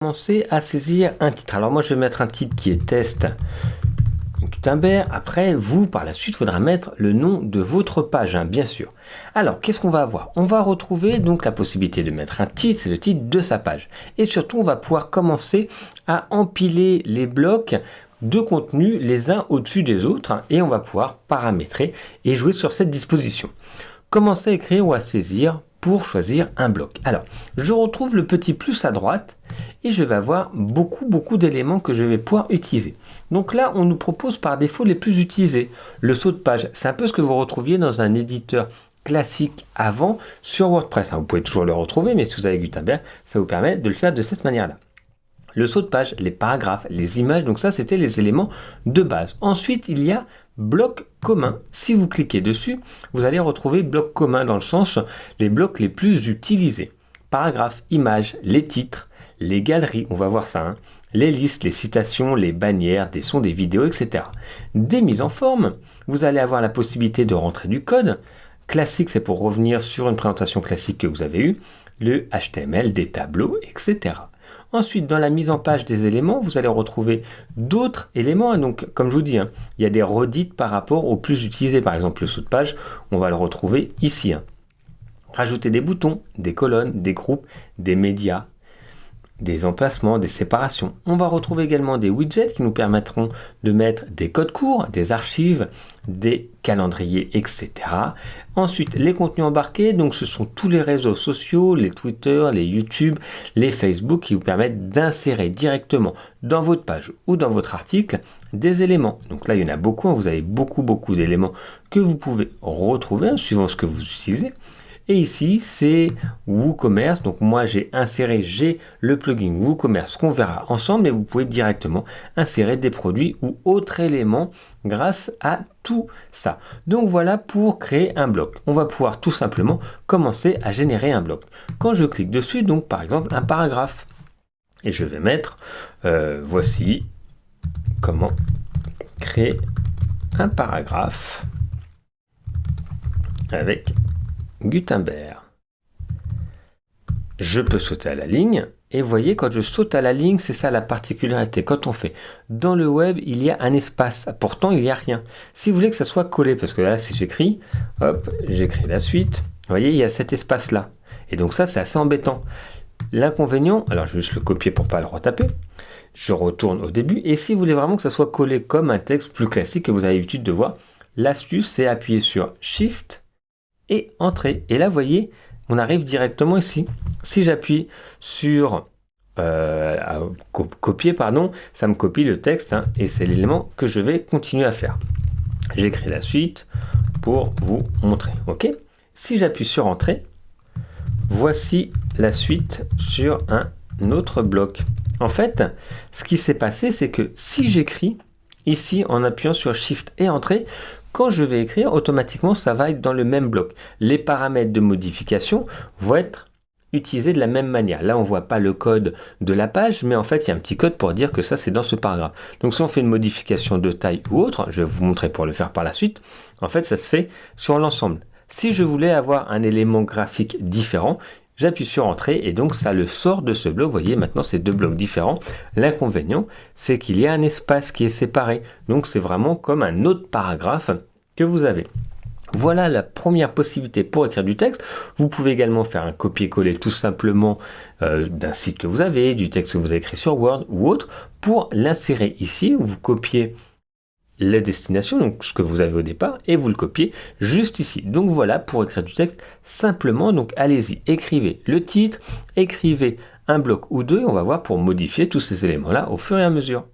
Commencer à saisir un titre. Alors moi je vais mettre un titre qui est test Gutenberg. Après vous par la suite il faudra mettre le nom de votre page, bien sûr. Alors qu'est-ce qu'on va avoir? On va retrouver donc la possibilité de mettre un titre, c'est le titre de sa page. Et surtout on va pouvoir commencer à empiler les blocs de contenu les uns au-dessus des autres et on va pouvoir paramétrer et jouer sur cette disposition. Commencer à écrire ou à saisir pour choisir un bloc. Alors, je retrouve le petit plus à droite et je vais avoir beaucoup d'éléments que je vais pouvoir utiliser. Donc là, on nous propose par défaut les plus utilisés. Le saut de page, c'est un peu ce que vous retrouviez dans un éditeur classique avant sur WordPress. Vous pouvez toujours le retrouver, mais si vous avez Gutenberg, ça vous permet de le faire de cette manière-là. Le saut de page, les paragraphes, les images, donc ça c'était les éléments de base. Ensuite, il y a bloc commun. Si vous cliquez dessus, vous allez retrouver bloc commun dans le sens les blocs les plus utilisés. Paragraphes, images, les titres, les galeries, on va voir ça, les listes, les citations, les bannières, des sons, des vidéos, etc. Des mises en forme, vous allez avoir la possibilité de rentrer du code. Classique, c'est pour revenir sur une présentation classique que vous avez eue, le HTML, des tableaux, etc. Ensuite, dans la mise en page des éléments, vous allez retrouver d'autres éléments. Donc, comme je vous dis, il y a des redites par rapport aux plus utilisés. Par exemple, le saut de page, on va le retrouver ici. Rajouter des boutons, des colonnes, des groupes, des médias, des emplacements, des séparations. On va retrouver également des widgets qui nous permettront de mettre des codes courts, des archives, des calendriers, etc. Ensuite, les contenus embarqués, donc ce sont tous les réseaux sociaux, les Twitter, les YouTube, les Facebook qui vous permettent d'insérer directement dans votre page ou dans votre article des éléments. Donc là, il y en a beaucoup, vous avez beaucoup d'éléments que vous pouvez retrouver suivant ce que vous utilisez. Et ici, c'est WooCommerce. Donc moi, j'ai le plugin WooCommerce qu'on verra ensemble, mais vous pouvez directement insérer des produits ou autres éléments grâce à tout ça. Donc voilà pour créer un bloc. On va pouvoir tout simplement commencer à générer un bloc. Quand je clique dessus, donc par exemple un paragraphe, et je vais mettre, voici comment créer un paragraphe avec Gutenberg. Je peux sauter à la ligne et vous voyez quand je saute à la ligne, c'est ça la particularité. Quand on fait dans le web, il y a un espace, pourtant il n'y a rien. Si vous voulez que ça soit collé, parce que là si j'écris, hop, j'écris la suite, vous voyez il y a cet espace là. Et donc ça c'est assez embêtant. L'inconvénient, alors je vais juste le copier pour pas le retaper. Je retourne au début et si vous voulez vraiment que ça soit collé comme un texte plus classique que vous avez l'habitude de voir, l'astuce c'est appuyer sur Shift et Entrée. Et là, vous voyez, on arrive directement ici. Si j'appuie sur copier, ça me copie le texte et c'est l'élément que je vais continuer à faire. J'écris la suite pour vous montrer. Ok. Si j'appuie sur Entrée, voici la suite sur un autre bloc. En fait, ce qui s'est passé, c'est que si j'écris ici en appuyant sur Shift et Entrée, quand je vais écrire, automatiquement, ça va être dans le même bloc. Les paramètres de modification vont être utilisés de la même manière. Là, on ne voit pas le code de la page, mais en fait, il y a un petit code pour dire que ça, c'est dans ce paragraphe. Donc, si on fait une modification de taille ou autre, je vais vous montrer pour le faire par la suite, en fait, ça se fait sur l'ensemble. Si je voulais avoir un élément graphique différent, j'appuie sur Entrée et donc ça le sort de ce bloc. Vous voyez, maintenant c'est deux blocs différents. L'inconvénient, c'est qu'il y a un espace qui est séparé. Donc c'est vraiment comme un autre paragraphe que vous avez. Voilà la première possibilité pour écrire du texte. Vous pouvez également faire un copier-coller tout simplement d'un site que vous avez, du texte que vous avez écrit sur Word ou autre, pour l'insérer ici. Vous copiez la destination, donc ce que vous avez au départ, et vous le copiez juste ici. Donc voilà pour écrire du texte simplement. Donc allez-y, écrivez le titre, écrivez un bloc ou deux, et on va voir pour modifier tous ces éléments-là au fur et à mesure.